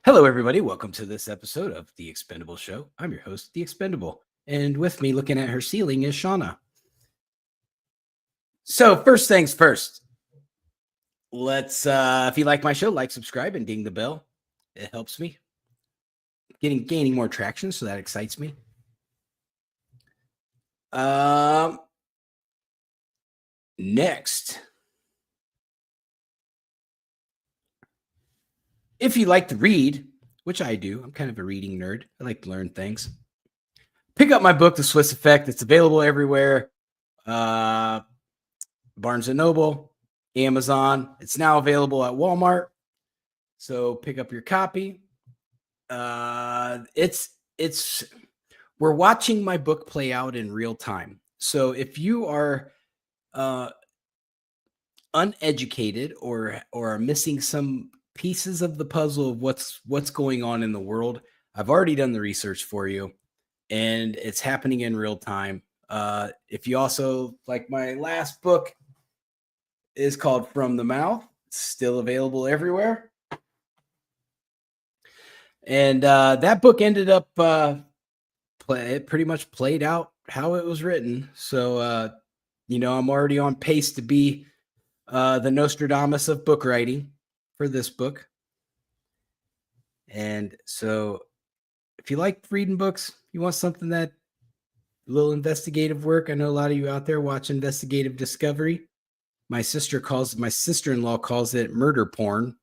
Hello, everybody. Welcome to this episode of The Expendable Show. I'm your host, The Expendable. And with me looking at her ceiling is Shauna. So, first things first, if you like my show, like, subscribe, and ding the bell. It helps me. Gaining more traction, so that excites me. Next, if you like to read, which I do, I'm kind of a reading nerd. I like to learn things. Pick up my book, The Swiss Effect. It's available everywhere. Barnes and Noble, Amazon. It's now available at Walmart. So pick up your copy. We're watching my book play out in real time. So if you are uneducated or are missing some pieces of the puzzle of what's going on in the world, I've already done the research for you, and it's happening in real time. If you also like, my last book is called From the Mouth. It's still available everywhere. And that book ended up it pretty much played out how it was written. So I'm already on pace to be the Nostradamus of book writing for this book. And so if you like reading books, you want something that a little investigative work. I know a lot of you out there watch investigative discovery. My sister-in-law calls it murder porn.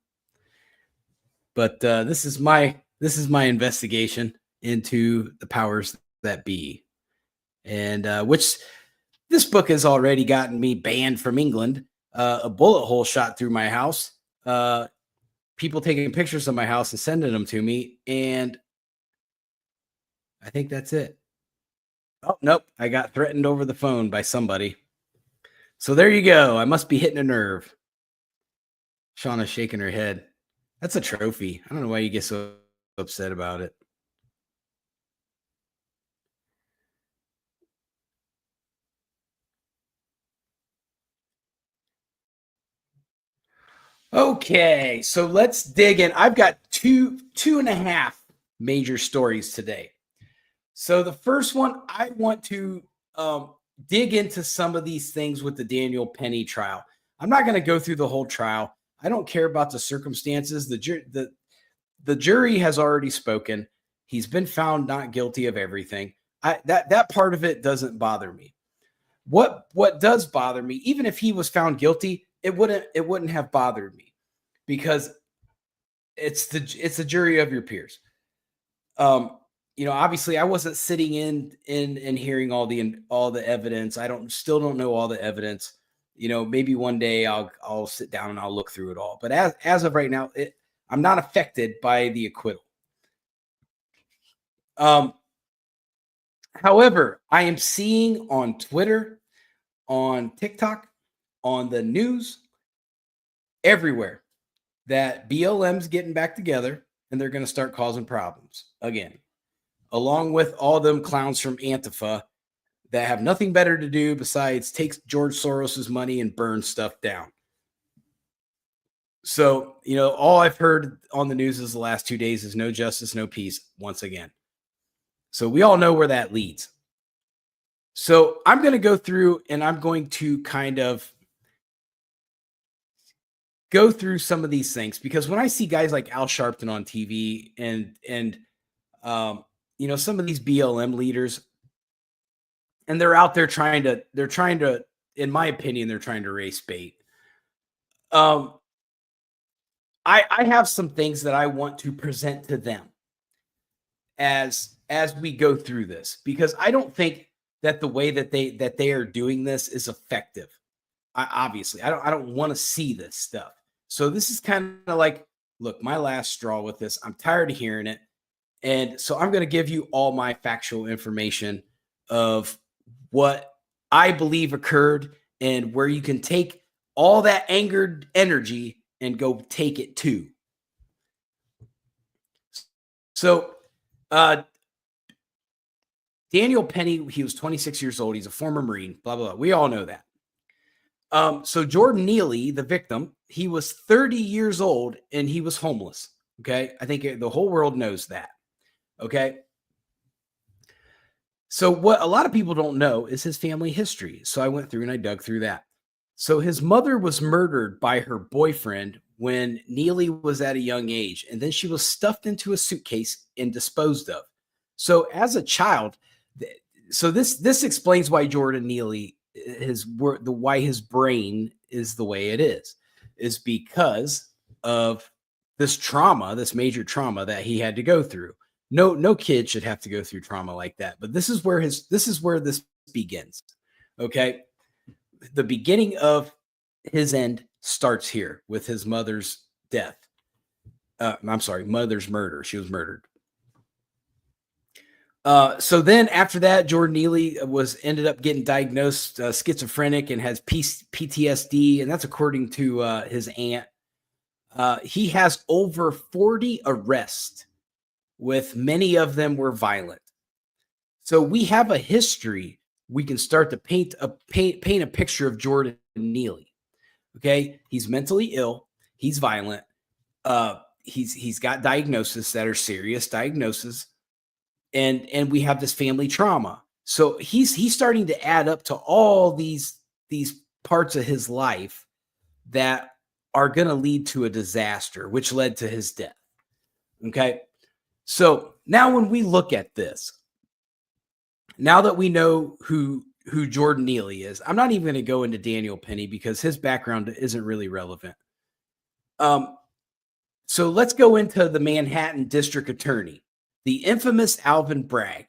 But this is my investigation into the powers that be, and which this book has already gotten me banned from England. A bullet hole shot through my house. People taking pictures of my house and sending them to me, and I think that's it. Oh, nope. I got threatened over the phone by somebody. So there you go. I must be hitting a nerve. Shauna's shaking her head. That's a trophy. I don't know why you get so upset about it. Okay, so let's dig in. I've got two and a half major stories today. So the first one, I want to dig into some of these things with the Daniel Penny trial. I'm not going to go through the whole trial. I don't care about the circumstances. The jury has already spoken. He's been found not guilty of everything. That part of it doesn't bother me. What does bother me, even if he was found guilty, it wouldn't have bothered me, because it's the jury of your peers. Obviously I wasn't sitting in and hearing all the evidence. Still don't know all the evidence. Maybe one day I'll sit down and I'll look through it all. But as of right now, I'm not affected by the acquittal. However, I am seeing on Twitter, on TikTok, on the news, everywhere, that BLM's getting back together and they're going to start causing problems again, along with all them clowns from Antifa that have nothing better to do besides take George Soros's money and burn stuff down. So, all I've heard on the news is the last 2 days is no justice, no peace once again. So we all know where that leads. So I'm going to go through and I'm going to kind of go through some of these things, because when I see guys like Al Sharpton on TV and some of these BLM leaders, and they're out there trying to, in my opinion, they're trying to race bait. I have some things that I want to present to them as we go through this, because I don't think that the way that they are doing this is effective. Obviously, I don't want to see this stuff. So this is kind of like, look, my last straw with this. I'm tired of hearing it. And so I'm going to give you all my factual information of what I believe occurred, and where you can take all that angered energy and go take it to. So Daniel Penny, he was 26 years old. He's a former Marine, blah, blah, blah. We all know that. So Jordan Neely, the victim, he was 30 years old and he was homeless. Okay. I think the whole world knows that. Okay. So, what a lot of people don't know is his family history. So, I went through and I dug through that. So, his mother was murdered by her boyfriend when Neely was at a young age, and then she was stuffed into a suitcase and disposed of. So, as a child, th- so this explains why Jordan Neely the why his brain is the way it is because of this trauma, this major trauma that he had to go through. No kid should have to go through trauma like that, but this is where this begins. Okay, the beginning of his end starts here with his mother's death. I'm sorry, mother's murder. She was murdered. So then after that, Jordan Neely was ended up getting diagnosed schizophrenic and has PTSD, and that's according to his aunt. He has over 40 arrests, with many of them were violent. So we have a history. We can start to paint a picture of Jordan Neely. Okay, he's mentally ill. He's violent. He's got diagnoses that are serious diagnoses, and we have this family trauma. So he's starting to add up to all these parts of his life that are going to lead to a disaster, which led to his death. Okay, so now when we look at this, now that we know who Jordan Neely is, I'm not even going to go into Daniel Penny because his background isn't really relevant. So let's go into the Manhattan District Attorney, the infamous Alvin Bragg.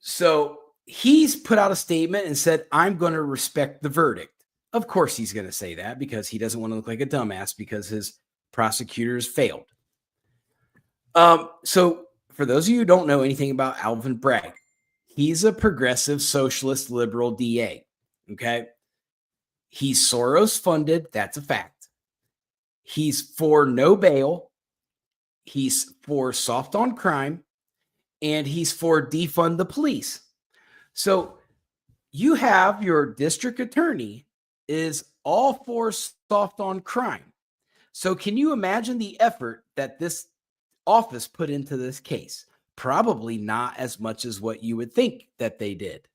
So he's put out a statement and said, I'm going to respect the verdict. Of course, he's going to say that because he doesn't want to look like a dumbass because his prosecutors failed. So for those of you who don't know anything about Alvin Bragg, he's a progressive socialist liberal DA. Okay. He's Soros funded. That's a fact. He's for no bail. He's for soft on crime. And he's for defund the police. So you have your district attorney is all for soft on crime. So can you imagine the effort that this office put into this case? Probably not as much as what you would think that they did.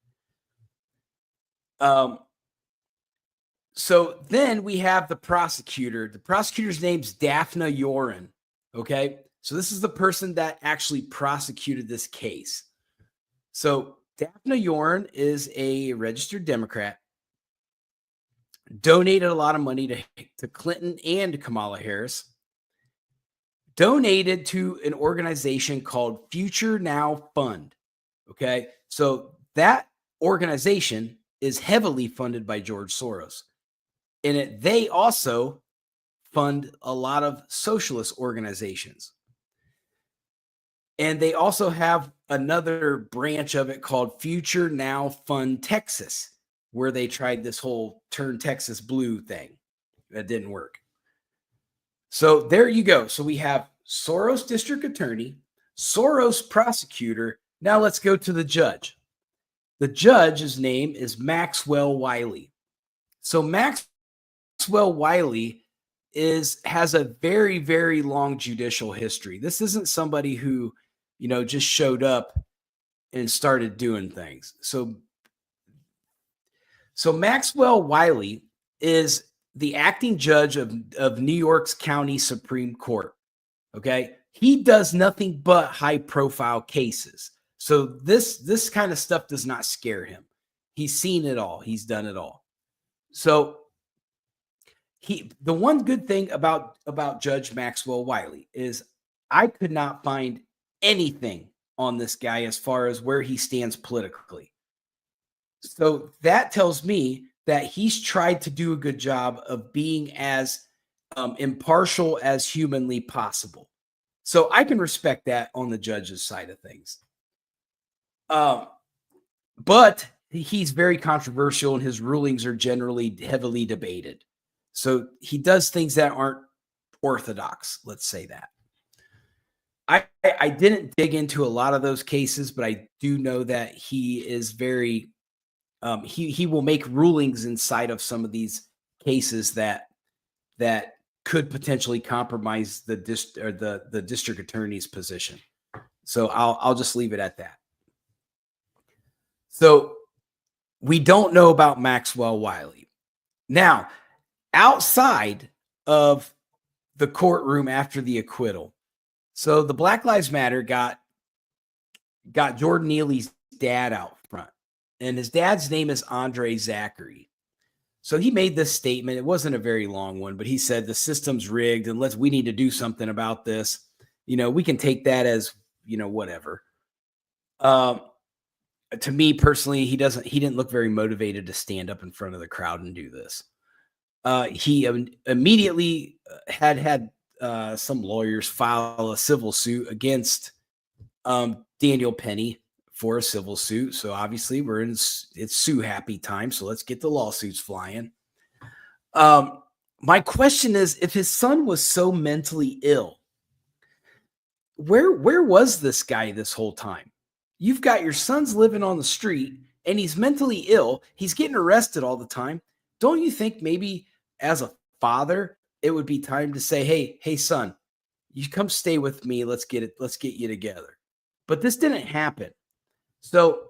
So then we have the prosecutor. The prosecutor's name's Daphne Yoren. Okay. So this is the person that actually prosecuted this case. So Daphne Yoren is a registered Democrat, donated a lot of money to Clinton and Kamala Harris, donated to an organization called Future Now Fund. Okay. So that organization is heavily funded by George Soros. And they also fund a lot of socialist organizations. And they also have another branch of it called Future Now Fund Texas, where they tried this whole turn Texas blue thing. That didn't work. So there you go. So we have Soros district attorney, Soros prosecutor. Now let's go to the judge. The judge's name is Maxwell Wiley. So Maxwell Wiley has a very, very long judicial history. This isn't somebody who, just showed up and started doing things. So Maxwell Wiley is the acting judge of New York's County Supreme Court. Okay. He does nothing but high profile cases. So this kind of stuff does not scare him. He's seen it all. He's done it all. So the one good thing about Judge Maxwell Wiley is I could not find anything on this guy as far as where he stands politically. So that tells me that he's tried to do a good job of being as impartial as humanly possible. So I can respect that on the judge's side of things. But he's very controversial and his rulings are generally heavily debated. So he does things that aren't orthodox, let's say that. I didn't dig into a lot of those cases, but I do know that he is very he will make rulings inside of some of these cases that could potentially compromise the district attorney's position. So I'll just leave it at that. So we don't know about Maxwell Wiley. Now, outside of the courtroom after the acquittal, so the Black Lives Matter got Jordan Neely's dad out front, and his dad's name is Andre Zachary. So he made this statement. It wasn't a very long one, but he said the system's rigged and we need to do something about this. We can take that as, whatever. To me personally, he didn't look very motivated to stand up in front of the crowd and do this. He immediately had some lawyers file a civil suit against Daniel Penny for a civil suit. So obviously it's sue happy time. So let's get the lawsuits flying. My question is, if his son was so mentally ill, where was this guy this whole time? You've got your son's living on the street and he's mentally ill. He's getting arrested all the time. Don't you think maybe as a father, it would be time to say, hey, son, you come stay with me. Let's get you together. But this didn't happen. So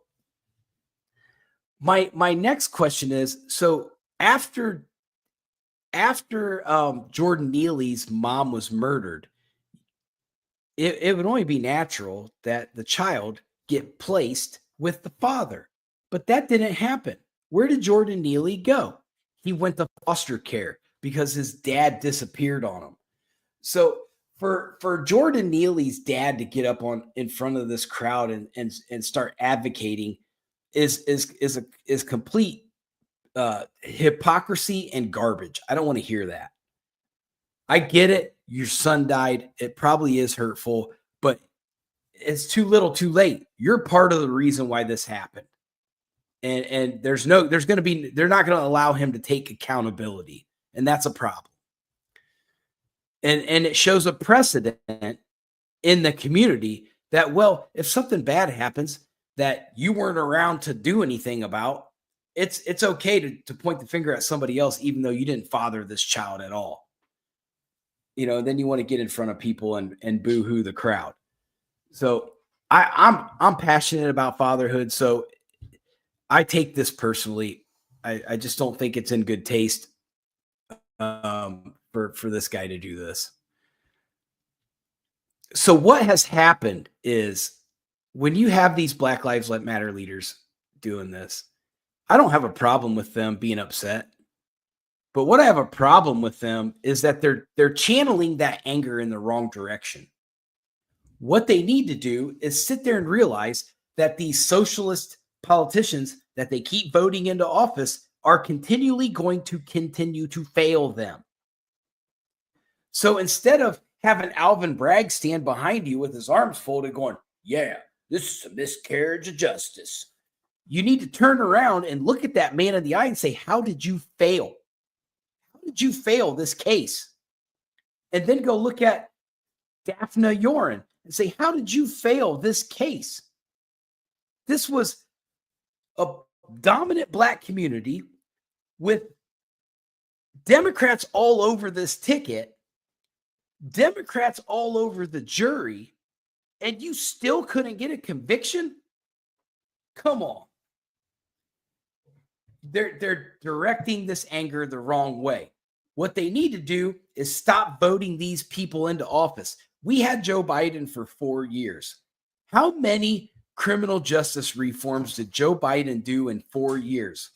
my next question is, so after Jordan Neely's mom was murdered, it would only be natural that the child get placed with the father. But that didn't happen. Where did Jordan Neely go? He went to foster care because his dad disappeared on him. So for Jordan Neely's dad to get up in front of this crowd and start advocating is complete hypocrisy and garbage. I don't want to hear that. I get it. Your son died. It probably is hurtful, but it's too little, too late. You're part of the reason why this happened. And they're not going to allow him to take accountability. And that's a problem. And it shows a precedent in the community that, well, if something bad happens that you weren't around to do anything about, it's okay to point the finger at somebody else, even though you didn't father this child at all. Then you want to get in front of people and boo-hoo the crowd. So I'm passionate about fatherhood. So I take this personally. I just don't think it's in good taste for this guy to do this. So what has happened is when you have these Black Lives Matter leaders doing this, I don't have a problem with them being upset. But what I have a problem with them is that they're channeling that anger in the wrong direction. What they need to do is sit there and realize that these socialist politicians that they keep voting into office are continually going to continue to fail them. So instead of having Alvin Bragg stand behind you with his arms folded going, yeah, this is a miscarriage of justice, you need to turn around and look at that man in the eye and say, how did you fail? How did you fail this case? And then go look at Daphne Yoren and say, how did you fail this case? This was a dominant Black community with Democrats all over this ticket, Democrats all over the jury, and you still couldn't get a conviction? Come on. They're directing this anger the wrong way. What they need to do is stop voting these people into office. We had Joe Biden for 4 years. How many criminal justice reforms did Joe Biden do in 4 years?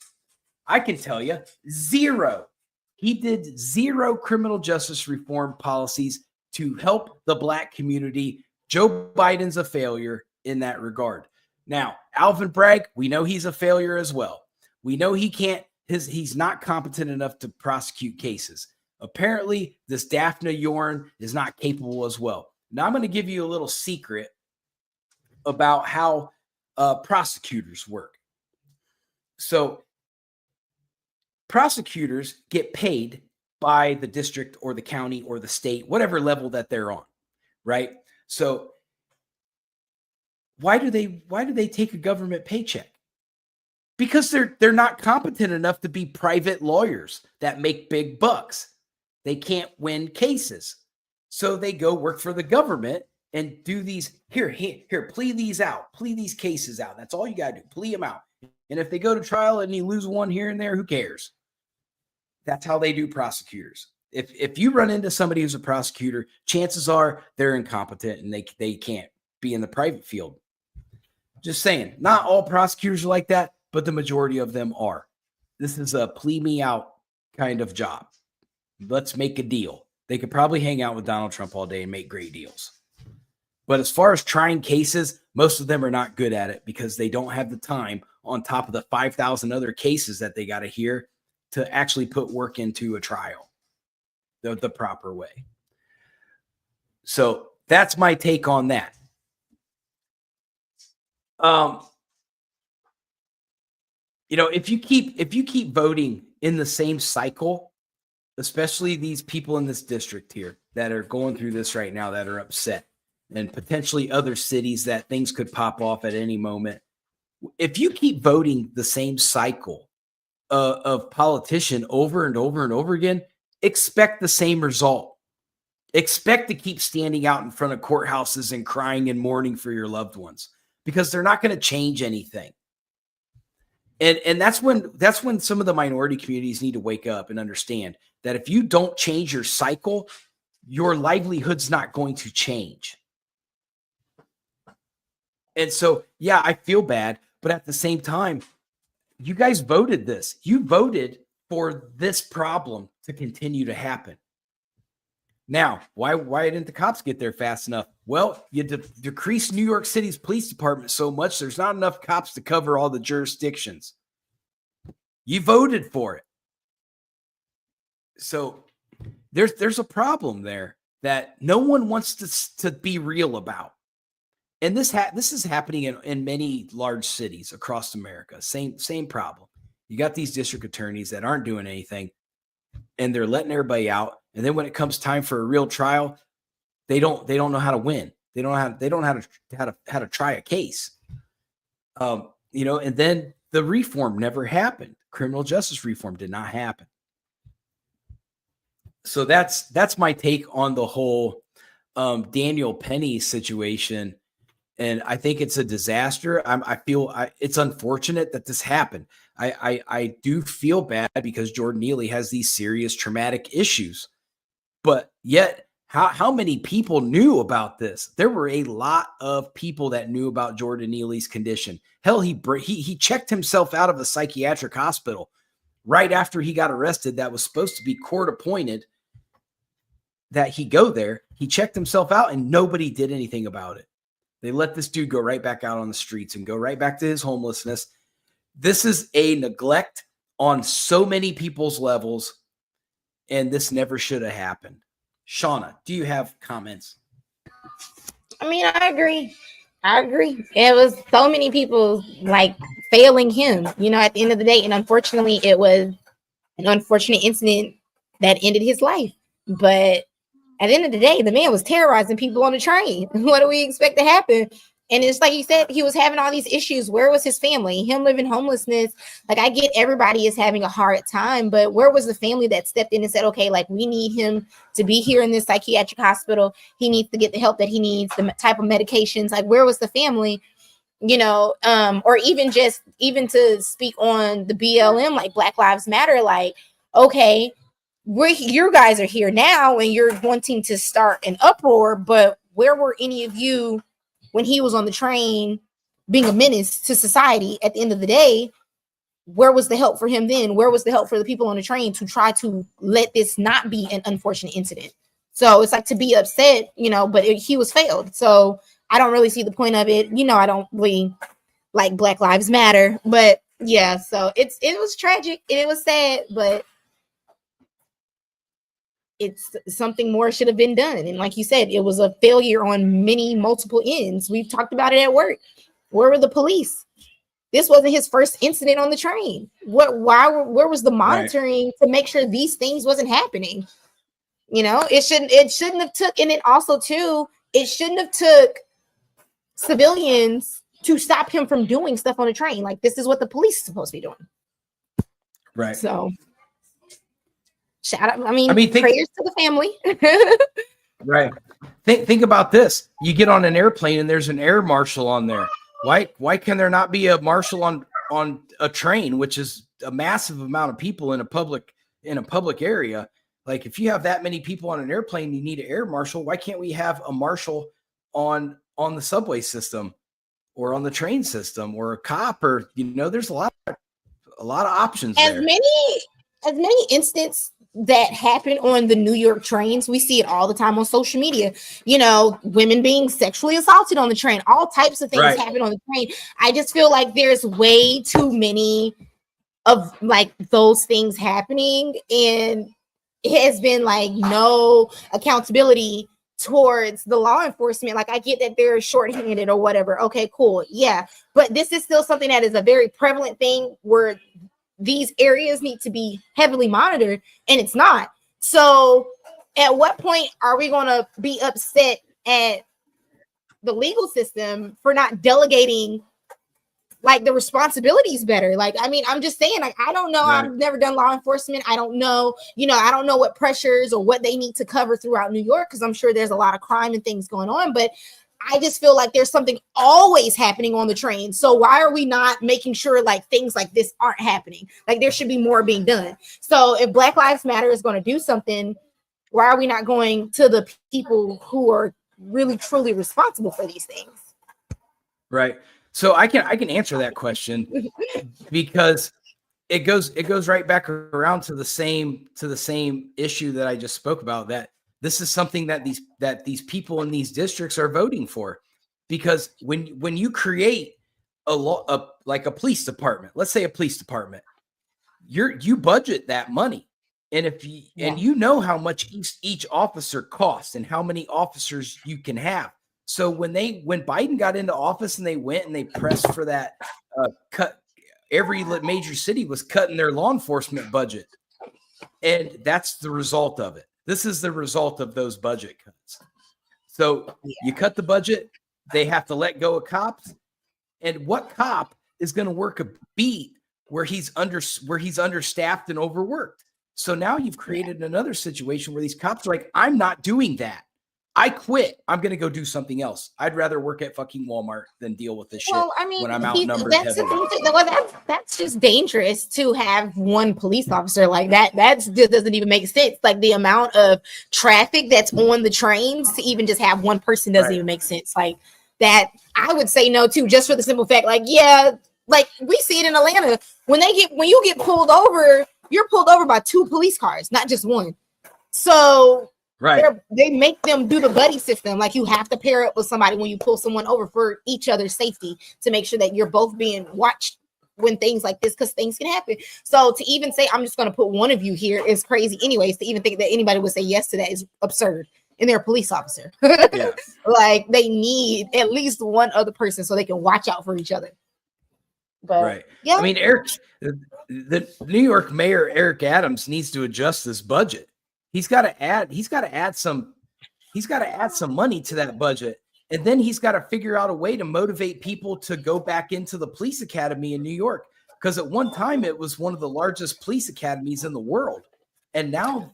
I can tell you, 0. He did 0 criminal justice reform policies to help the Black community. Joe Biden's a failure in that regard. Now, Alvin Bragg, we know he's a failure as well. We know he's not competent enough to prosecute cases. Apparently, this Daphne Yoren is not capable as well. Now, I'm going to give you a little secret about how prosecutors work. So, prosecutors get paid by the district or the county or the state, whatever level that they're on, right? So, why do they take a government paycheck? Because they're not competent enough to be private lawyers that make big bucks. They can't win cases. So they go work for the government and do these, here, plea these out, plea these cases out. That's all you got to do, plea them out. And if they go to trial and you lose one here and there, who cares? That's how they do prosecutors. If you run into somebody who's a prosecutor, chances are they're incompetent and they can't be in the private field. Just saying, not all prosecutors are like that, but the majority of them are. This is a plea me out kind of job. Let's make a deal. They could probably hang out with Donald Trump all day and make great deals. But as far as trying cases, most of them are not good at it because they don't have the time on top of the 5,000 other cases that they got to hear to actually put work into a trial the proper way. So that's my take on that. If you keep voting in the same cycle, especially these people in this district here that are going through this right now, that are upset, and potentially other cities that things could pop off at any moment. If you keep voting the same cycle of politician over and over and over again, expect the same result. Expect to keep standing out in front of courthouses and crying and mourning for your loved ones because they're not going to change anything. And that's when some of the minority communities need to wake up and understand that if you don't change your cycle, your livelihood's not going to change. And so, yeah, I feel bad, but at the same time, you guys voted this. You voted for this problem to continue to happen. Now, why didn't the cops get there fast enough? Well, you decreased New York City's police department so much, there's not enough cops to cover all the jurisdictions. You voted for it. So there's a problem there that no one wants to be real about. And this is happening in many large cities across America. Same problem. You got these district attorneys that aren't doing anything, and they're letting everybody out. And then when it comes time for a real trial, they don't know how to win. They don't know how to try a case. And then the reform never happened. Criminal justice reform did not happen. So that's my take on the whole Daniel Penny situation. And I think it's a disaster. I feel it's unfortunate that this happened. I do feel bad because Jordan Neely has these serious traumatic issues. But yet, how many people knew about this? There were a lot of people that knew about Jordan Neely's condition. Hell, he checked himself out of a psychiatric hospital right after he got arrested. That was supposed to be court appointed that he go there. He checked himself out and nobody did anything about it. They let this dude go right back out on the streets and go right back to his homelessness. This is a neglect on so many people's levels, and this never should have happened. Shauna, do you have comments? I mean, I agree. It was so many people like failing him, at the end of the day. And unfortunately, it was an unfortunate incident that ended his life. But at the end of the day, the man was terrorizing people on the train. What do we expect to happen? And it's like you said, he was having all these issues. Where was his family? Him living homelessness. Like, I get everybody is having a hard time, but where was the family that stepped in and said, okay, like, we need him to be here in this psychiatric hospital. He needs to get the help that he needs, the type of medications. Like, where was the family? Or even to speak on the BLM, like Black Lives Matter, like, okay, you guys are here now and you're wanting to start an uproar, but where were any of you when he was on the train being a menace to society? At the end of the day, where was the help for him then? Where was the help for the people on the train to try to let this not be an unfortunate incident? So it's like, to be upset, but he was failed. So I don't really see the point of it. I don't really like Black Lives Matter, but yeah, so it was tragic. It was sad, but it's something more should have been done. And like you said, it was a failure on multiple ends. We've talked about it at work. Where were the police? This wasn't his first incident on the train. Where was the monitoring to make sure these things wasn't happening? It shouldn't have took, and then also too, it shouldn't have took civilians to stop him from doing stuff on the train. Like, this is what the police is supposed to be doing. Right. So shout out. I mean prayers to the family. Right. Think about this. You get on an airplane and there's an air marshal on there. Why can there not be a marshal on a train, which is a massive amount of people in a public area? Like if you have that many people on an airplane, you need an air marshal. Why can't we have a marshal on the subway system or on the train system or a cop, or there's a lot of options as there. many instances that happen on the New York trains. We see it all the time on social media. Women being sexually assaulted on the train, all types of things happen on the train. I just feel like there's way too many of like those things happening, and it has been like no accountability towards the law enforcement. Like I get that they're shorthanded or whatever. Okay, cool. Yeah. But this is still something that is a very prevalent thing where these areas need to be heavily monitored, and it's not. So at what point are we going to be upset at the legal system for not delegating like the responsibilities better? Like, I mean, I'm just saying, like, I don't know. Right. I've never done law enforcement. I don't know, I don't know what pressures or what they need to cover throughout New York, because I'm sure there's a lot of crime and things going on, but I just feel like there's something always happening on the train. So why are we not making sure like things like this aren't happening? Like there should be more being done. So if Black Lives Matter is going to do something, why are we not going to the people who are really truly responsible for these things? Right. So I can answer that question because it goes right back around to the same issue that I just spoke about, that this is something that these people in these districts are voting for. Because when you create like a police department, let's say a police department, you budget that money. And and you know how much each officer costs and how many officers you can have. So when Biden got into office and they went and they pressed for that cut, every major city was cutting their law enforcement budget. And that's the result of it. This is the result of those budget cuts. So you cut the budget, they have to let go of cops. And what cop is going to work a beat where he's understaffed and overworked? So now you've created another situation where these cops are like, I'm not doing that. I quit. I'm going to go do something else. I'd rather work at fucking Walmart than deal with this shit when I'm outnumbered. That's just dangerous to have one police officer like that. That just doesn't even make sense. Like the amount of traffic that's on the trains, to even just have one person doesn't even make sense. Like that, I would say no to, just for the simple fact, like, yeah, like we see it in Atlanta. When you get pulled over, you're pulled over by 2 police cars, not just one. So they make them do the buddy system. Like you have to pair up with somebody when you pull someone over for each other's safety, to make sure that you're both being watched when things like this, because things can happen. So to even say I'm just going to put one of you here is crazy anyways. To even think that anybody would say yes to that is absurd. And they're a police officer. Like they need at least one other person so they can watch out for each other. But I mean, the New York mayor Eric Adams needs to adjust this budget. He's got to add some money to that budget, and then he's got to figure out a way to motivate people to go back into the police academy in New York, because at one time it was one of the largest police academies in the world, and now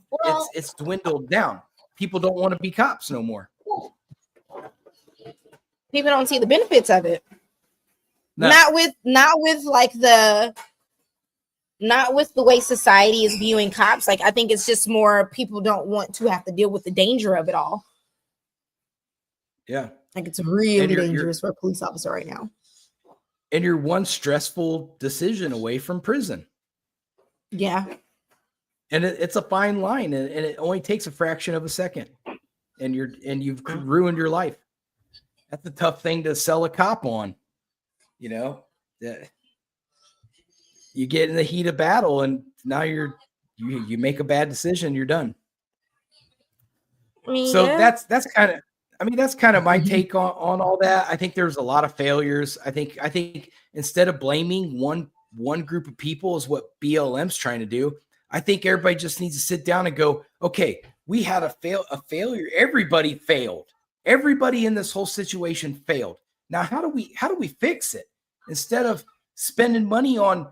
it's dwindled down. People don't want to be cops no more. People don't see the benefits of it. No. Not with the way society is viewing cops. Like I think it's just more people don't want to have to deal with the danger of it all. Yeah. Like it's really dangerous for a police officer right now. And you're one stressful decision away from prison. Yeah. And it's a fine line, and it only takes a fraction of a second, and you've ruined your life. That's a tough thing to sell a cop on. You get in the heat of battle, and now you make a bad decision, you're done. So that's kind of my take on all that. I think there's a lot of failures. I think instead of blaming one group of people is what BLM's trying to do. I think everybody just needs to sit down and go, okay, we had a failure. Everybody failed. Everybody in this whole situation failed. Now, how do we fix it? Instead of spending money on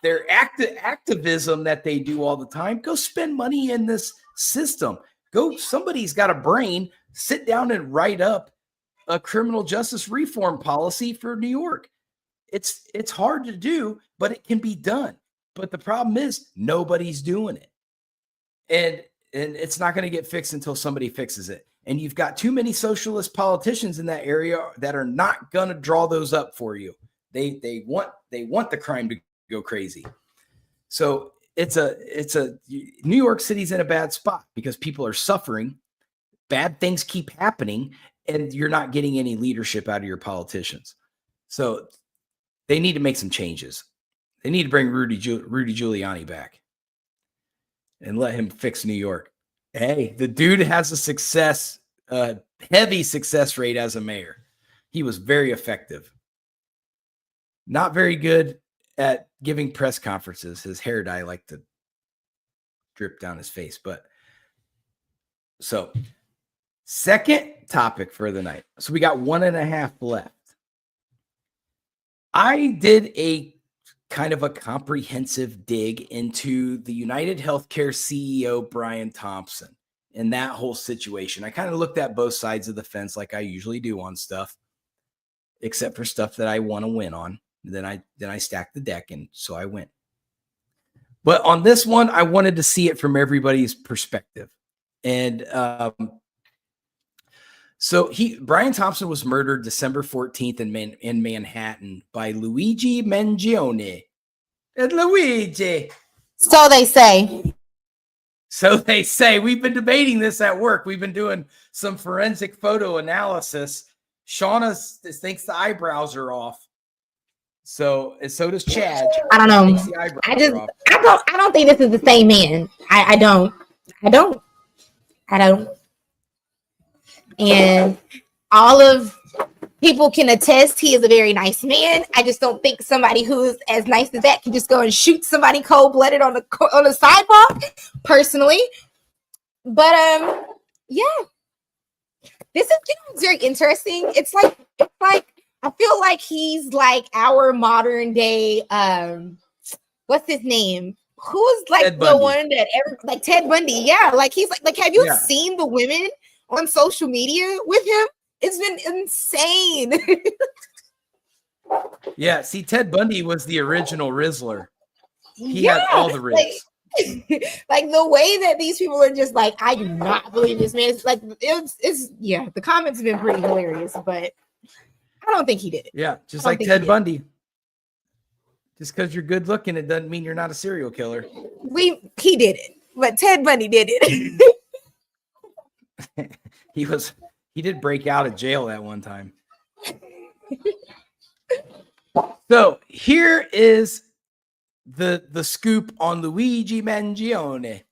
their activism that they do all the time. Go spend money in this system. Somebody's got a brain, sit down and write up a criminal justice reform policy for New York. It's hard to do, but it can be done. But the problem is nobody's doing it. And it's not going to get fixed until somebody fixes it. And you've got too many socialist politicians in that area that are not going to draw those up for you. They want the crime to go crazy. So it's a New York City's in a bad spot because people are suffering. Bad things keep happening, and you're not getting any leadership out of your politicians. So they need to make some changes. They need to bring Rudy Giuliani back and let him fix New York. Hey, the dude has a heavy success rate as a mayor. He was very effective. Not very good at giving press conferences. His hair dye liked to drip down his face. But so, second topic for the night. So we got 1.5 left. I did a kind of a comprehensive dig into the United Healthcare CEO, Brian Thompson, and that whole situation. I kind of looked at both sides of the fence like I usually do on stuff, except for stuff that I want to win on. Then I stack the deck, and so I win. But on this one, I wanted to see it from everybody's perspective. And so Brian Thompson was murdered December 14th in Manhattan by Luigi Mangione. And Luigi. So they say. So they say. We've been debating this at work. We've been doing some forensic photo analysis. Shauna thinks the eyebrows are off. So does Chad. I don't know. I don't think this is the same man. I don't. And all of people can attest he is a very nice man. I just don't think somebody who is as nice as that can just go and shoot somebody cold-blooded on the sidewalk, personally. But yeah. This is very interesting. It's like I feel like he's like our modern day what's his name? Who's like the one that like Ted Bundy? Yeah, like he's like have you seen the women on social media with him? It's been insane. Yeah, see, Ted Bundy was the original Rizzler. He had all the riz. Like the way that these people are just like, I do not believe this man. It's like it's the comments have been pretty hilarious, but I don't think he did it. Yeah, just like Ted Bundy. Just because you're good looking, it doesn't mean you're not a serial killer. He did it, but Ted Bundy did it. He did break out of jail at one time. So here is the scoop on Luigi Mangione.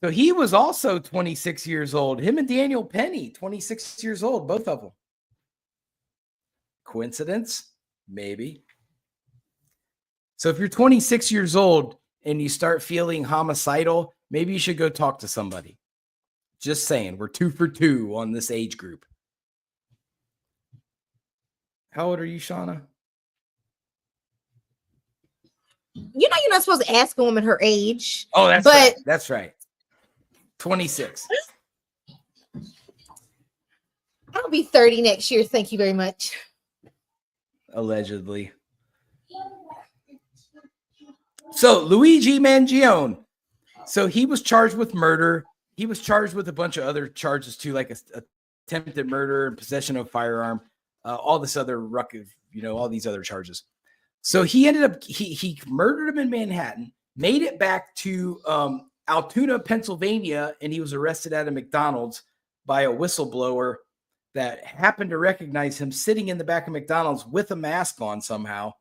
So he was also 26 years old. Him and Daniel Penny, 26 years old, both of them. Coincidence? Maybe. So if you're 26 years old and you start feeling homicidal, maybe you should go talk to somebody. Just saying, we're 2 for 2 on this age group. How old are you, Shauna? You know, you're not supposed to ask a woman her age. Oh, right. That's right. 26. I'll be 30 next year. Thank you very much. Allegedly. So Luigi Mangione. So he was charged with murder. He was charged with a bunch of other charges too, like attempted murder and possession of a firearm, all this other ruckus, all these other charges. So he ended up, he murdered him in Manhattan, made it back to Altoona, Pennsylvania, and he was arrested at a McDonald's by a whistleblower that happened to recognize him sitting in the back of McDonald's with a mask on somehow.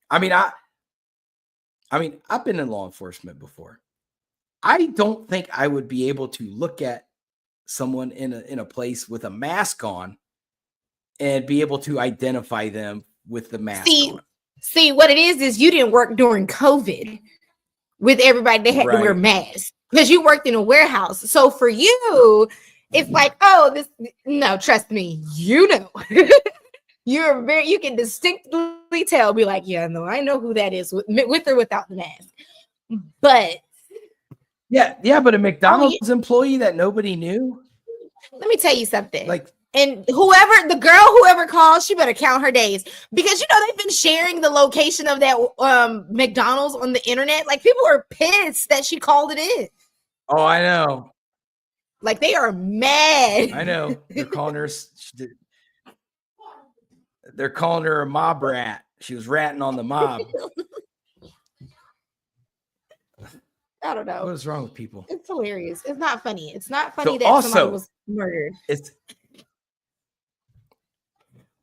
I mean, I've been in law enforcement before. I don't think I would be able to look at someone in a place with a mask on and be able to identify them with the mask on. See, what it is you didn't work during COVID with everybody that had to wear masks because you worked in a warehouse. So for you, it's like, no, trust me, You can distinctly tell, be like, yeah, no, I know who that is with or without the mask. But but a McDonald's employee that nobody knew. Let me tell you something. Like, and whoever calls, she better count her days, because they've been sharing the location of that McDonald's on the internet. Like, people are pissed that she called it in. Oh, I know. Like, they are mad. I know. They're calling her a mob rat. She was ratting on the mob. I don't know. What is wrong with people? It's hilarious. It's not funny. It's not funny that somebody was murdered.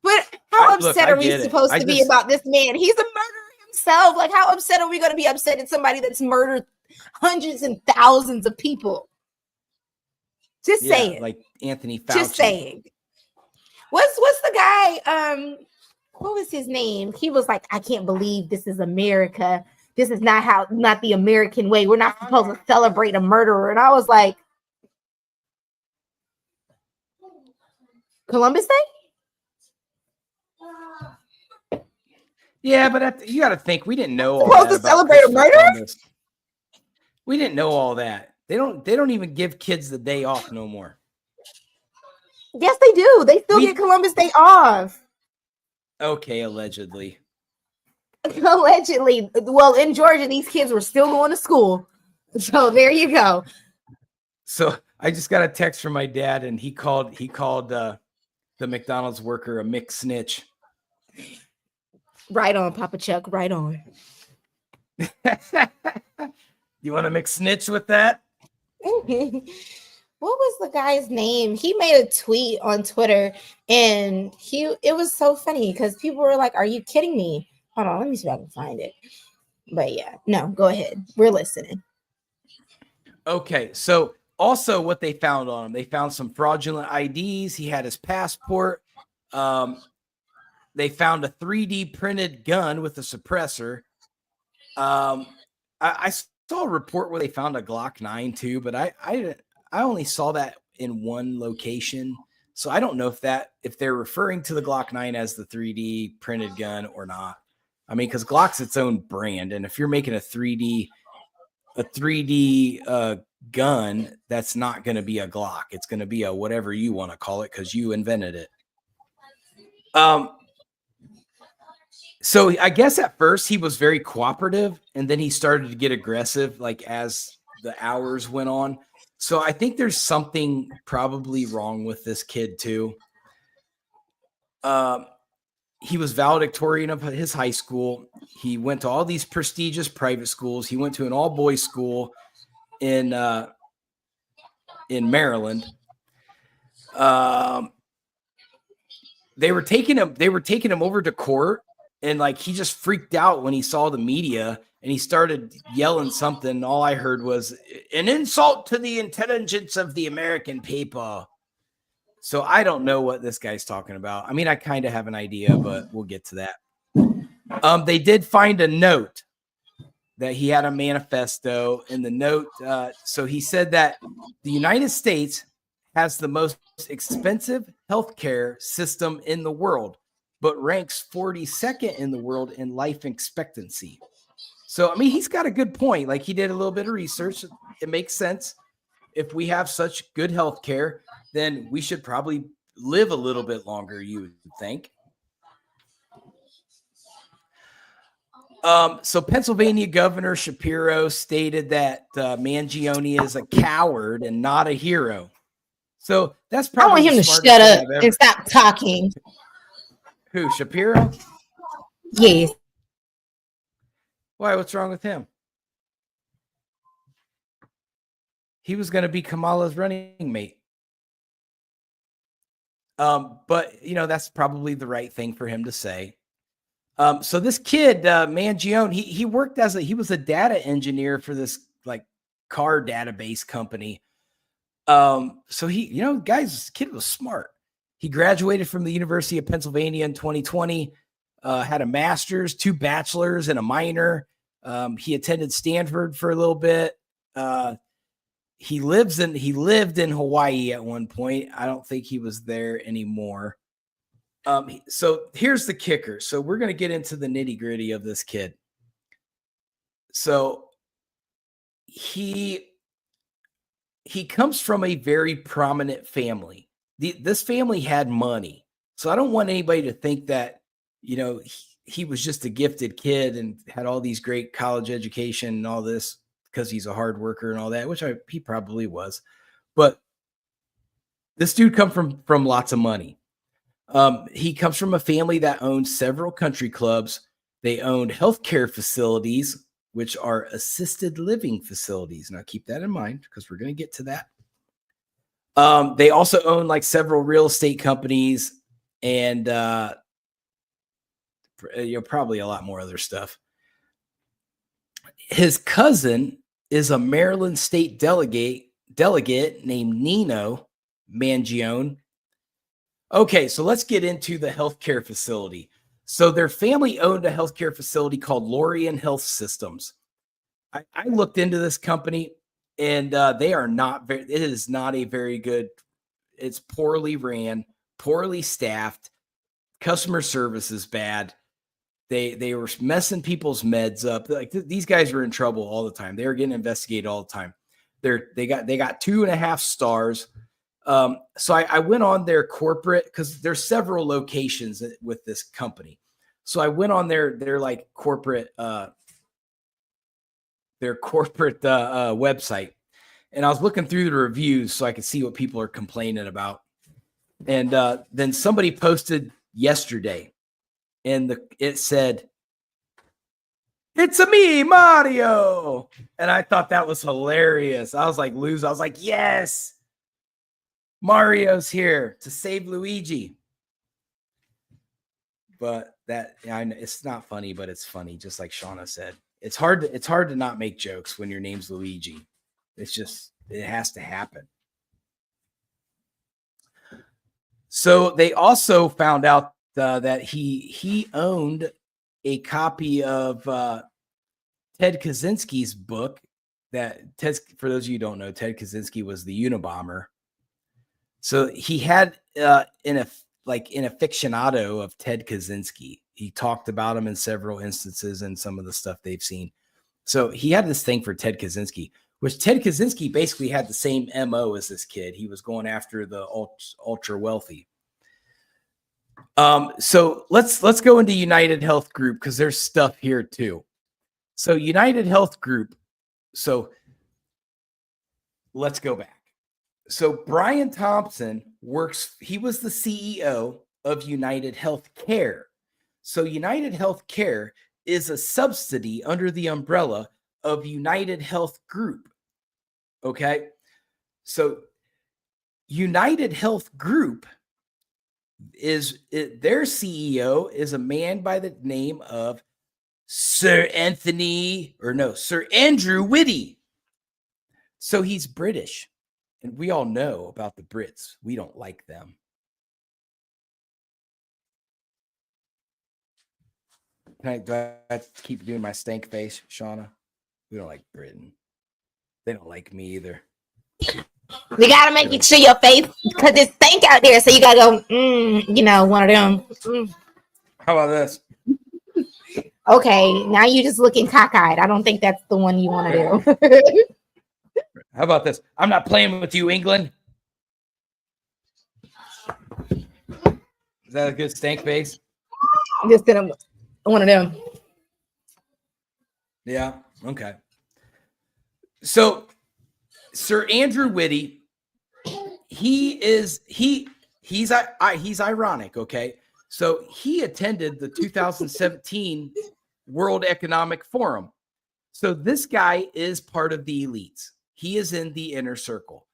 But how upset are we supposed to be about this man? He's a murderer himself. Like, how upset are we going to be upset at somebody that's murdered hundreds and thousands of people? Just saying. Like Anthony Fauci. Just saying. What's the guy? What was his name? He was like, I can't believe this is America. This is not the American way. We're not supposed to celebrate a murderer. And I was like, Columbus Day? Yeah, but you got to think, we didn't know all supposed that to celebrate a murder. We didn't know all that. They don't even give kids the day off no more. Yes, they do. They still get Columbus Day off. Okay, allegedly. Allegedly. Well, in Georgia, these kids were still going to school. So there you go. So I just got a text from my dad, and he called the McDonald's worker a Mick snitch. Right on, Papa Chuck. Right on. You want to mix snitch with that? What was the guy's name? He made a tweet on Twitter, and it was so funny because people were like, "Are you kidding me?" Hold on, let me see if I can find it. But yeah, no, go ahead. We're listening. Okay, so also what they found on him, they found some fraudulent IDs. He had his passport. They found a 3D printed gun with a suppressor. I saw a report where they found a Glock 9 too, but I only saw that in one location. So I don't know if they're referring to the Glock 9 as the 3D printed gun or not. I mean, because Glock's its own brand, and if you're making a 3D gun, that's not going to be a Glock. It's going to be a whatever you want to call it because you invented it. So I guess at first he was very cooperative, and then he started to get aggressive, like as the hours went on. So I think there's something probably wrong with this kid too. He was valedictorian of his high school. He went to all these prestigious private schools. He went to an all-boys school in Maryland. They were taking him over to court, and like he just freaked out when he saw the media, and he started yelling something. All I heard was an insult to the intelligence of the American people. So I don't know what this guy's talking about. I mean, I kind of have an idea, but we'll get to that. They did find a note that he had a manifesto in the note. So he said that the United States has the most expensive healthcare system in the world, but ranks 42nd in the world in life expectancy. So, I mean, he's got a good point. Like, he did a little bit of research. It makes sense. If we have such good healthcare, then we should probably live a little bit longer, you would think. So Pennsylvania Governor Shapiro stated that Mangione is a coward and not a hero. So that's probably. I want him to shut up and stop talking. Who, Shapiro? Yes. Why? What's wrong with him? He was going to be Kamala's running mate. But that's probably the right thing for him to say. So this kid, Mangione, he worked he was a data engineer for this like car database company. So he, guys, this kid was smart. He graduated from the University of Pennsylvania in 2020, had a master's, 2 bachelors, and a minor. He attended Stanford for a little bit. He lived in Hawaii at one point. I don't think he was there anymore. So here's the kicker. So we're going to get into the nitty gritty of this kid. So he comes from a very prominent family. This family had money. So I don't want anybody to think that, he was just a gifted kid and had all these great college education and all this because he's a hard worker and all that, which he probably was. But this dude come from lots of money. He comes from a family that owned several country clubs. They owned healthcare facilities, which are assisted living facilities. Now keep that in mind because we're going to get to that. They also own like several real estate companies and probably a lot more other stuff. His cousin is a Maryland state delegate named Nino Mangione. Okay, so let's get into the healthcare facility. So their family owned a healthcare facility called Lorien Health Systems. I looked into this company, and they are not very. It is not a very good. It's poorly ran, poorly staffed. Customer service is bad. They were messing people's meds up. Like these guys were in trouble all the time. They were getting investigated all the time. They got 2.5 stars. So I went on their corporate because there's several locations with this company. So I went on their like corporate website, and I was looking through the reviews so I could see what people are complaining about. And then somebody posted yesterday, and it said, "It's a me, Mario," and I thought that was hilarious. I was like, I was like, yes. Mario's here to save Luigi. But I know it's not funny, but it's funny. Just like Shauna said, it's hard to not make jokes when your name's Luigi. It has to happen. So they also found out that he owned a copy of Ted Kaczynski's book. For those of you who don't know, Ted Kaczynski was the Unabomber. So he had an aficionado of Ted Kaczynski. He talked about him in several instances and some of the stuff they've seen. So he had this thing for Ted Kaczynski, which Ted Kaczynski basically had the same MO as this kid. He was going after the ultra wealthy. So let's go into United Health Group because there's stuff here too. So United Health Group. So let's go back. So Brian Thompson he was the CEO of United Healthcare. So United Healthcare is a subsidy under the umbrella of United Health Group. Okay. So United Health Group their CEO is a man by the name of Sir Andrew Whitty. So he's British. And we all know about the Brits. We don't like them. Do I have to keep doing my stank face, Shauna? We don't like Britain. They don't like me either. We got to make you show your face because it's stank out there. So you got to go, one of them. How about this? Okay, now you're just looking cockeyed. I don't think that's the one you want to do. How about this? I'm not playing with you, England. Is that a good stank face? Just one of them. Yeah. Okay. So Sir Andrew Whitty, he's ironic. Okay. So he attended the 2017 World Economic Forum. So this guy is part of the elites. He is in the inner circle.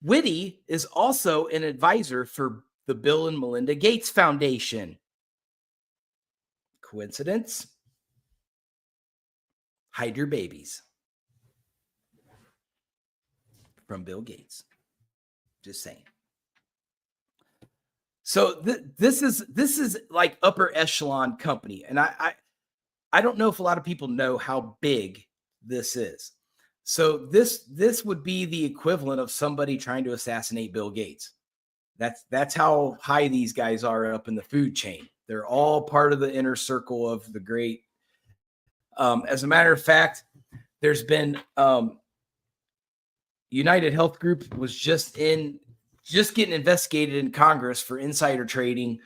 Whitty is also an advisor for the Bill and Melinda Gates Foundation. Coincidence? Hide your babies. From Bill Gates. Just saying. So this is like upper echelon company. And I don't know if a lot of people know how big this is. So this would be the equivalent of somebody trying to assassinate Bill Gates. That's how high these guys are up in the food chain. They're all part of the inner circle of the great. As a matter of fact, there's been United Health Group was just getting investigated in Congress for insider trading.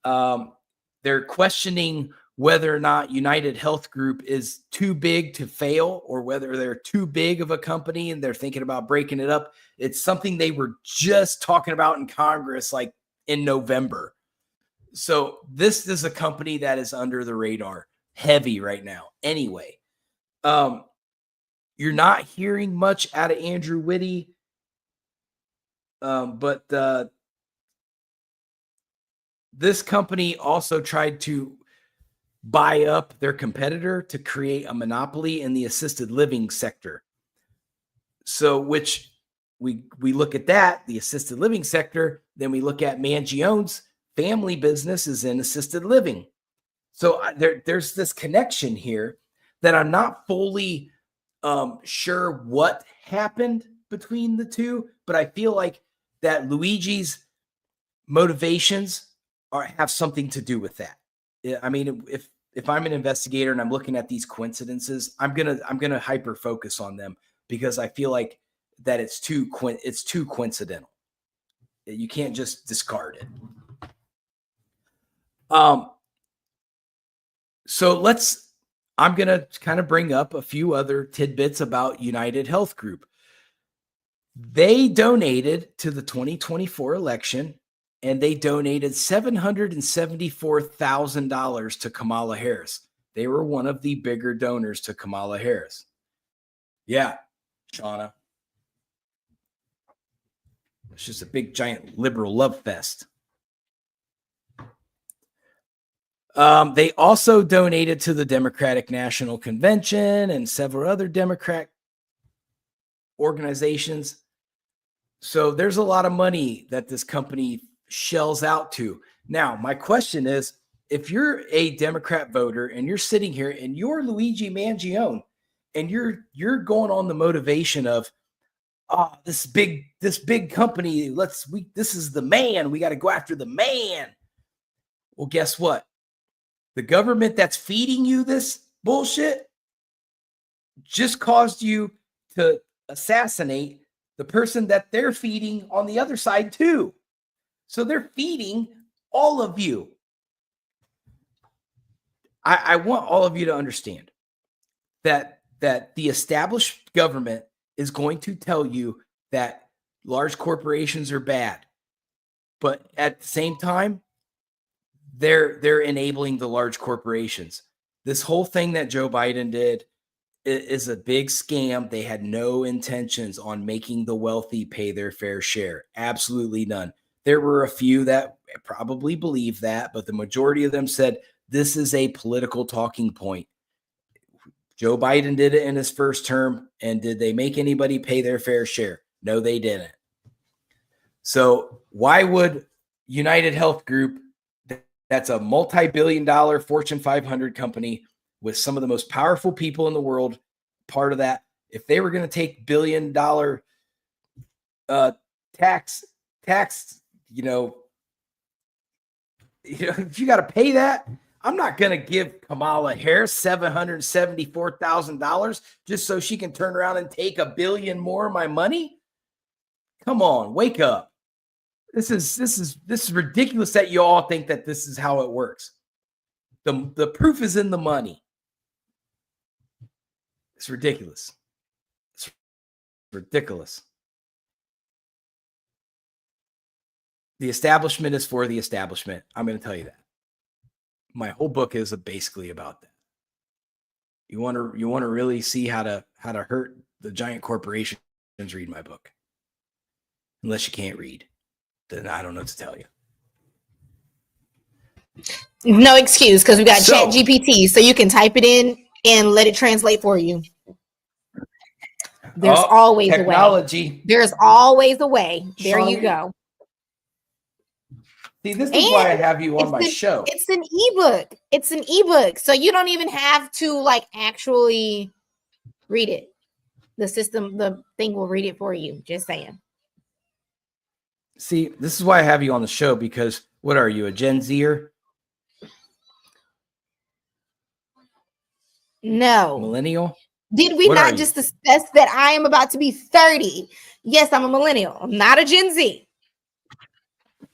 They're questioning whether or not United Health Group is too big to fail or whether they're too big of a company and they're thinking about breaking it up. It's something they were just talking about in Congress like in November. So this is a company that is under the radar heavy right now. Anyway, you're not hearing much out of Andrew Whitty, but this company also tried to buy up their competitor to create a monopoly in the assisted living sector. So, which we look at that, the assisted living sector, then we look at Mangione's family business is in assisted living. So there's this connection here that I'm not fully sure what happened between the two, but I feel like that Luigi's motivations have something to do with that. I mean, if I'm an investigator and I'm looking at these coincidences, I'm gonna hyper focus on them because I feel like that it's too coincidental. You can't just discard it. So I'm gonna kind of bring up a few other tidbits about United Health Group. They donated to the 2024 election, and they donated $774,000 to Kamala Harris. They were one of the bigger donors to Kamala Harris. Yeah, Shauna. It's just a big, giant liberal love fest. They also donated to the Democratic National Convention and several other Democrat organizations. So there's a lot of money that this company shells out to. Now, my question is, if you're a Democrat voter and you're sitting here and you're Luigi Mangione and you're going on the motivation of, this big company, this is the man, we got to go after the man. Well, guess what? The government that's feeding you this bullshit just caused you to assassinate the person that they're feeding on the other side too. So they're feeding all of you. I want all of you to understand that the established government is going to tell you that large corporations are bad, but at the same time, they're enabling the large corporations. This whole thing that Joe Biden did is a big scam. They had no intentions on making the wealthy pay their fair share. Absolutely none. There were a few that probably believed that, but the majority of them said this is a political talking point. Joe Biden did it in his first term, and did they make anybody pay their fair share? No, they didn't. So why would United Health Group, that's a multi-billion-dollar Fortune 500 company with some of the most powerful people in the world, part of that, if they were going to take billion-dollar tax, if you got to pay that, I'm not going to give Kamala Harris $774,000 just so she can turn around and take $1 billion more of my money. Come on, wake up. This is ridiculous that you all think that this is how it works. The proof is in the money. It's ridiculous. It's ridiculous. The establishment is for the establishment. I'm going to tell you that. My whole book is basically about that. You want to really see how to hurt the giant corporations, read my book. Unless you can't read, then I don't know what to tell you. No excuse, because we got Chat GPT, so you can type it in and let it translate for you. There's always technology. A way. There's always a way. There you go. See, this is why I have you on my show. It's an ebook. It's an ebook. So you don't even have to actually read it. The thing will read it for you. Just saying. See, this is why I have you on the show, because what are you, a Gen Zer? No. Millennial? Did we What are not you? just discuss that I am about to be 30? Yes, I'm a millennial. I'm not a Gen Z.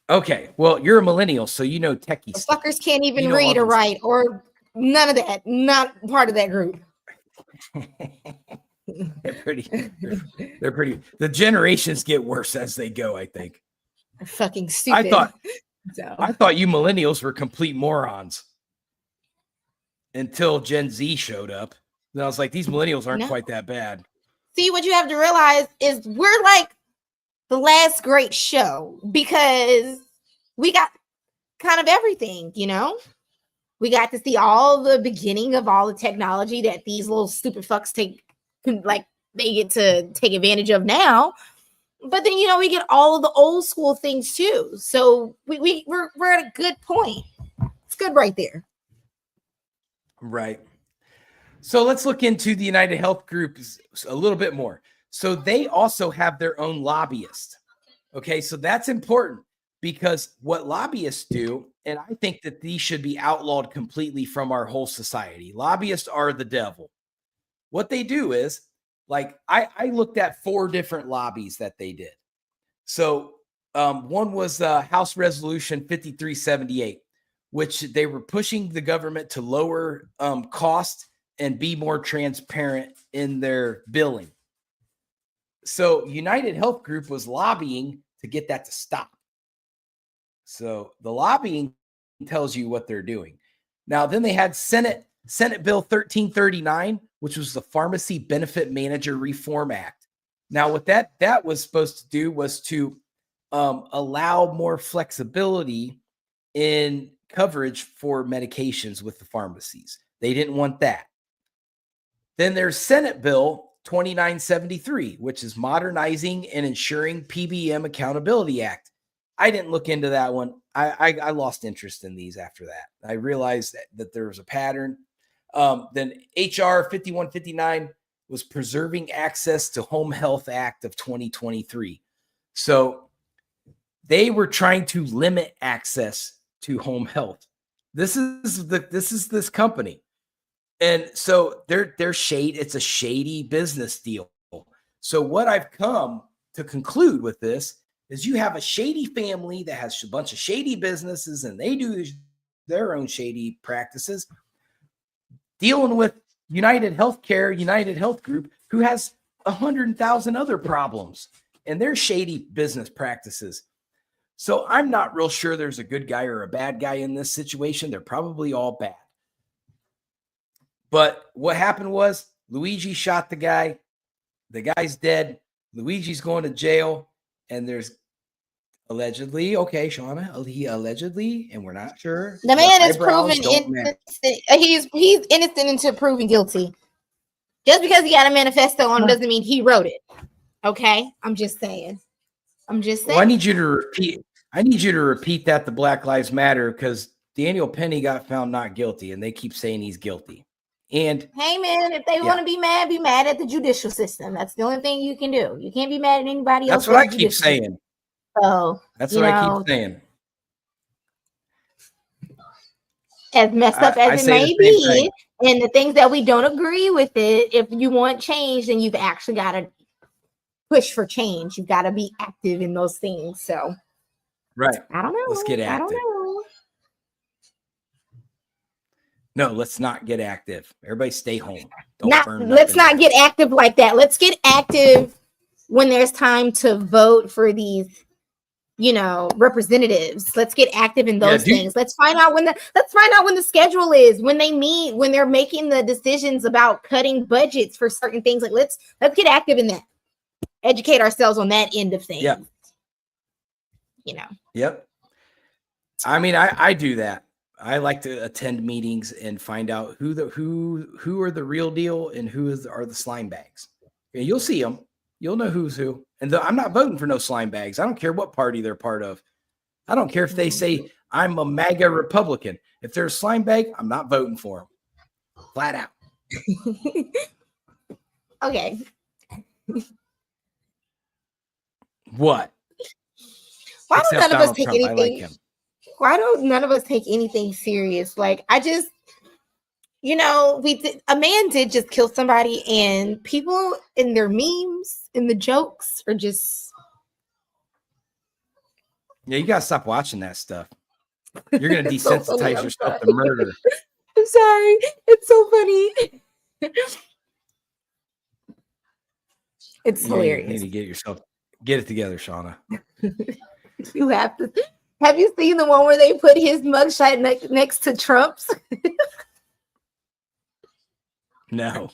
Okay, well, you're a millennial, so you know techie The stuff. fuckers can't even You know all read or these- write or none of that. Not part of that group. they're pretty. The generations get worse as they go, I think. They're fucking stupid. I thought you millennials were complete morons until Gen Z showed up. Then I was like, these millennials aren't quite that bad. See, what you have to realize is we're like the last great show because we got kind of everything, you know? We got to see all the beginning of all the technology that these little stupid fucks they get to take advantage of now. But then, you know, we get all of the old school things too. So we're at a good point. It's good right there. Right. So let's look into the United Health Group a little bit more. So they also have their own lobbyist. Okay, so that's important because what lobbyists do, and I think that these should be outlawed completely from our whole society. Lobbyists are the devil. What they do is, like, I looked at 4 different lobbies that they did. So one was House Resolution 5378, which they were pushing the government to lower cost and be more transparent in their billing. So United Health Group was lobbying to get that to stop. So the lobbying tells you what they're doing. Now, then they had Senate Bill 1339, which was the Pharmacy Benefit Manager Reform Act. Now, what that was supposed to do was to allow more flexibility in coverage for medications with the pharmacies. They didn't want that. Then there's Senate Bill 2973, which is Modernizing and Ensuring PBM Accountability Act. I didn't look into that one. I lost interest in these after that. I realized that there was a pattern. Then HR 5159 was Preserving Access to Home Health Act of 2023. So they were trying to limit access to home health. This is this company. And so they're shade. It's a shady business deal. So what I've come to conclude with this is you have a shady family that has a bunch of shady businesses and they do their own shady practices dealing with United Healthcare, United Health Group, who has 100,000 other problems and their shady business practices. So I'm not real sure there's a good guy or a bad guy in this situation. They're probably all bad. But what happened was Luigi shot the guy. The guy's dead. Luigi's going to jail. And there's allegedly, okay, Shauna, he allegedly, and we're not sure. The man is proven innocent. He's innocent until proven guilty. Just because he got a manifesto on doesn't mean he wrote it. Okay? I'm just saying. Well, I need you to repeat that to Black Lives Matter because Daniel Penny got found not guilty and they keep saying he's guilty. And hey man, if they want to be mad at the judicial system. That's the only thing you can do. You can't be mad at anybody else. That's what I keep saying. So that's what I keep saying. As messed up as it may be, and the things that we don't agree with it, if you want change, then you've actually got to push for change. You've got to be active in those things. So right. I don't know. Let's get active. I don't know. No, let's not get active. Everybody stay home. Let's not get active like that. Let's get active when there's time to vote for these, representatives. Let's get active in those things. Let's find out when the schedule is, when they meet, when they're making the decisions about cutting budgets for certain things. Like let's get active in that. Educate ourselves on that end of things. Yeah. Yep. I mean, I do that. I like to attend meetings and find out who are the real deal and are the slime bags. And you'll see them. You'll know who's who. And I'm not voting for no slime bags. I don't care what party they're part of. I don't care if they say I'm a MAGA Republican. If they're a slime bag, I'm not voting for them. Flat out. Okay. What? Why don't Except none of us Donald take Trump. I like anything? him. Why don't none of us take anything serious? Like, I just, a man did just kill somebody, and people in their memes and the jokes are just. Yeah, you gotta stop watching that stuff. You're gonna It's so funny, desensitize I'm yourself to sorry. murder. I'm sorry. It's so funny. It's You need hilarious. to get it together, Shauna. You have to. Have you seen the one where they put his mugshot next to Trump's? No.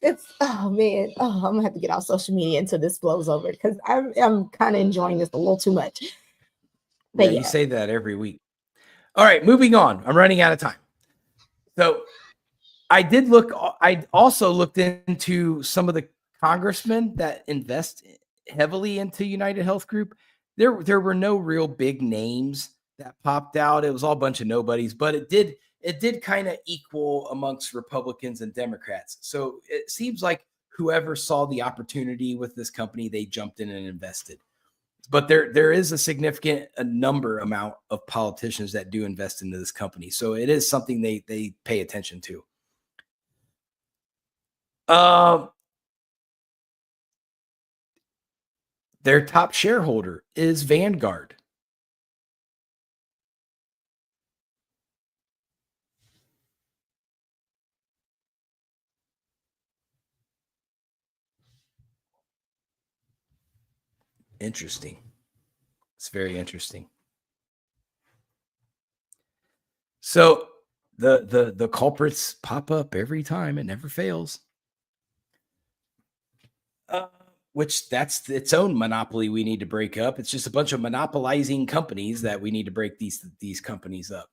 It's oh man. Oh, I'm gonna have to get off social media until this blows over because I'm kind of enjoying this a little too much. But Yeah, you say that every week. All right, moving on. I'm running out of time. So I also looked into some of the congressmen that invest heavily into United Health Group. There were no real big names that popped out. It was all a bunch of nobodies, but it did kind of equal amongst Republicans and Democrats. So it seems like whoever saw the opportunity with this company, they jumped in and invested. But there is a significant amount of politicians that do invest into this company. So it is something they pay attention to. Their top shareholder is Vanguard. Interesting. It's very interesting. So the culprits pop up every time. It never fails. Which that's its own monopoly we need to break up. It's just a bunch of monopolizing companies that we need to break these companies up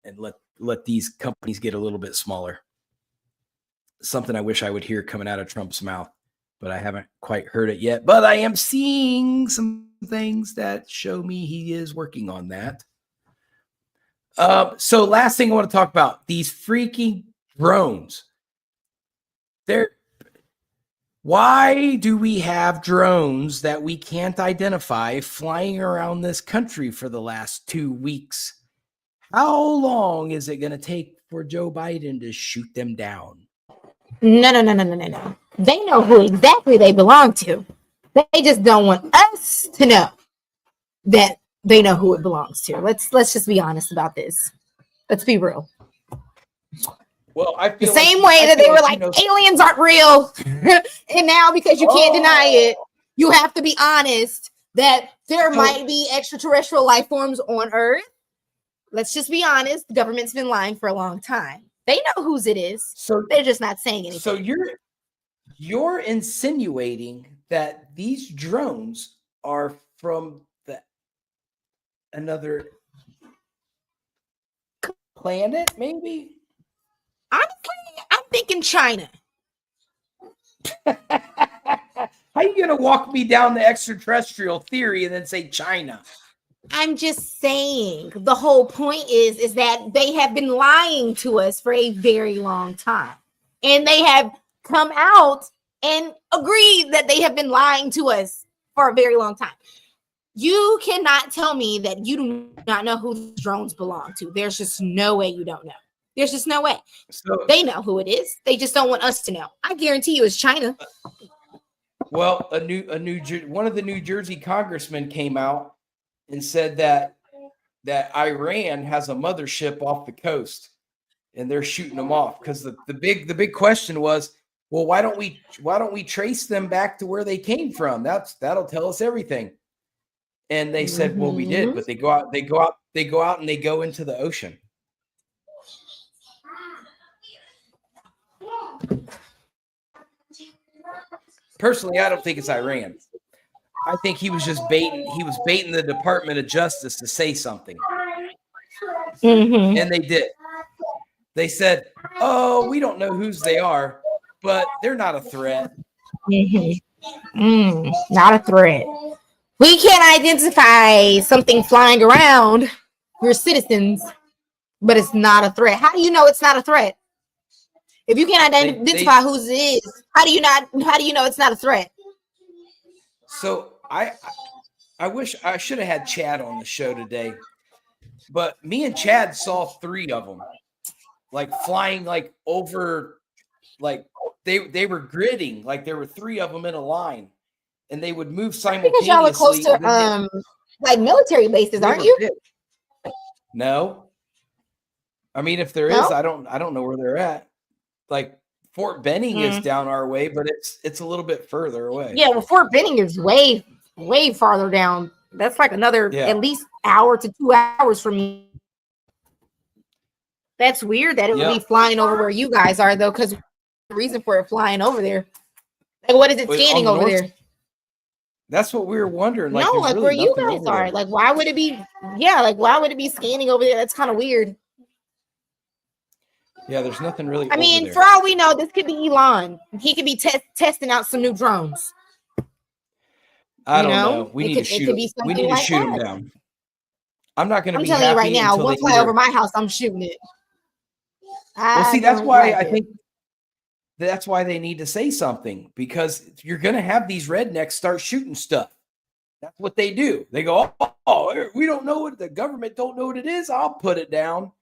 and let these companies get a little bit smaller. Something I wish I would hear coming out of Trump's mouth, but I haven't quite heard it yet. But I am seeing some things that show me he is working on that. So last thing I want to talk about, these freaking drones. Why do we have drones that we can't identify flying around this country for the last 2 weeks? How long is it going to take for Joe Biden to shoot them down? No. They know who exactly they belong to. They just don't want us to know that they know who it belongs to. Let's just be honest about this. Let's be real. Well, I feel the same way that they were like aliens aren't real, and now because you can't deny it, you have to be honest that there might be extraterrestrial life forms on Earth. Let's just be honest. The government's been lying for a long time. They know whose it is. So they're just not saying anything. So you're insinuating that these drones are from another planet, maybe? Honestly, I'm thinking China. How are you going to walk me down the extraterrestrial theory and then say China? I'm just saying the whole point is that they have been lying to us for a very long time. And they have come out and agreed that they have been lying to us for a very long time. You cannot tell me that you do not know who drones belong to. There's just no way you don't know. There's just no way. So, they know who it is. They just don't want us to know. I guarantee you it's China. Well, one of the New Jersey congressmen came out and said that Iran has a mothership off the coast and they're shooting them off because the big question was, well, why don't we trace them back to where they came from? That'll tell us everything. And they said, well, we did, but they go out and they go into the ocean. Personally, I don't think it's Iran. I think he was just baiting. He was baiting the Department of Justice to say something. And they did. They said, oh, we don't know whose they are, but they're not a threat. Not a threat. We can't identify something flying around. We're citizens, but it's not a threat. How do you know it's not a threat? If you can't identify whose it is, how do you know it's not a threat? So I wish I should have had Chad on the show today, but me and Chad saw 3 of them, like flying like over, like they were gridding, like there were 3 of them in a line, and they would move Because y'all are close simultaneously. to like military bases, aren't you? Big. No, I mean if there No? is, I don't know where they're at. Like Fort Benning is down our way, but it's a little bit further away. Yeah, well, Fort Benning is way farther down. That's like another at least hour to 2 hours from me. That's weird that it would be flying over where you guys are, though, because the reason for it flying over there. Like, what is it scanning over there? That's what we were wondering. Like, no, like really where you guys are. Like, why would it be? Yeah, like why would it be scanning over there? That's kind of weird. Yeah, there's nothing really. I mean, for all we know, this could be Elon. He could be testing out some new drones. I don't know. We need to shoot him. We need to shoot him down. I'm not going to be happy. I'm telling you right now, one fly over my house, I'm shooting it. Well, see, that's why I think that's why they need to say something, because you're going to have these rednecks start shooting stuff. That's what they do. They go, oh, we don't know what the government don't know what it is. I'll put it down.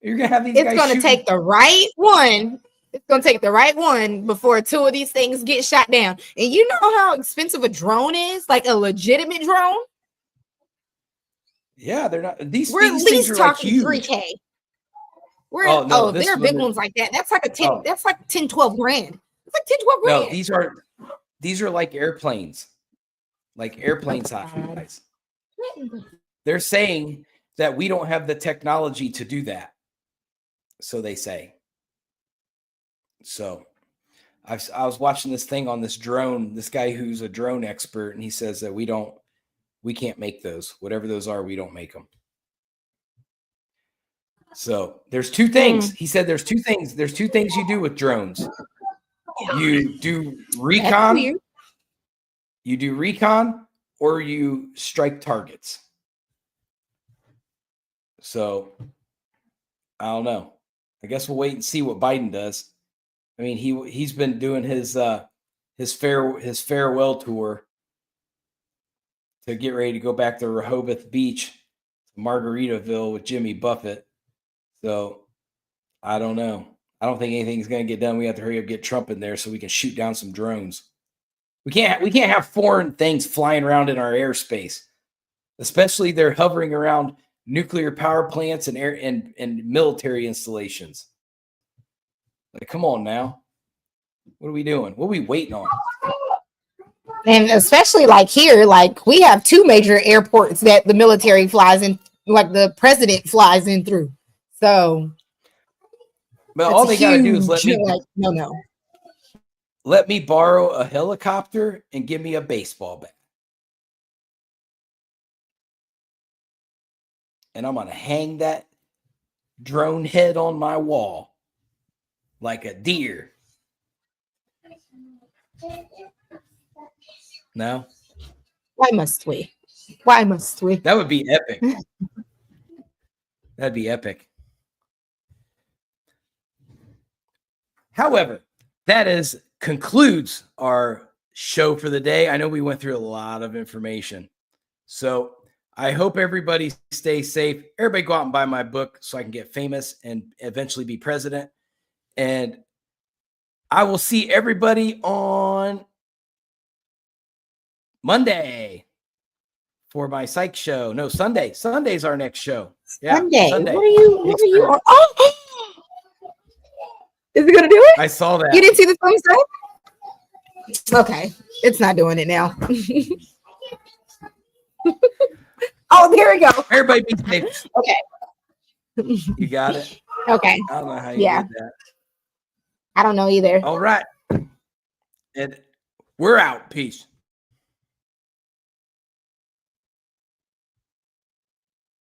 You're going to have these guys. It's going to take the right one. It's going to take the right one before 2 of these things get shot down. And you know how expensive a drone is? Like a legitimate drone? Yeah, they're not. We're at least talking like $3K. They're big ones like that. That's like that's like 10, 12 grand. It's like 10, 12 grand. No, these are like airplanes. Like airplane size. They're saying that we don't have the technology to do that. So they say. So I was watching this thing on this drone, this guy who's a drone expert, and he says that we can't make those. Whatever those are, we don't make them. So there's 2 things. He said there's 2 things. There's 2 things you do with drones. You do recon. You do recon, or you strike targets. So I don't know. I guess we'll wait and see what Biden does. I mean, he's been doing his farewell tour to get ready to go back to Rehoboth Beach, Margaritaville with Jimmy Buffett. So I don't know. I don't think anything's going to get done. We have to hurry up, get Trump in there so we can shoot down some drones. We can't have foreign things flying around in our airspace, especially they're hovering around nuclear power plants and air and military installations. Like, come on now. What are we doing? What are we waiting on? And especially like here, like we have 2 major airports that the military flies in, like the president flies in through. So, but all they got to do is let me borrow a helicopter and give me a baseball bat. And I'm going to hang that drone head on my wall like a deer. No? Why must we? Why must we? That would be epic. That'd be epic. However, that concludes our show for the day. I know we went through a lot of information. So I hope everybody stays safe. Everybody go out and buy my book so I can get famous and eventually be president. And I will see everybody on Monday for my psych show. No, Sunday. Sunday's our next show. Yeah, Sunday. Sunday. What are you? Oh, is it going to do it? I saw that. You didn't see the thumbs up? Okay. It's not doing it now. Oh, there we go. Everybody be safe. Okay. You got it? Okay. I don't know how you did that. I don't know either. All right. And we're out. Peace.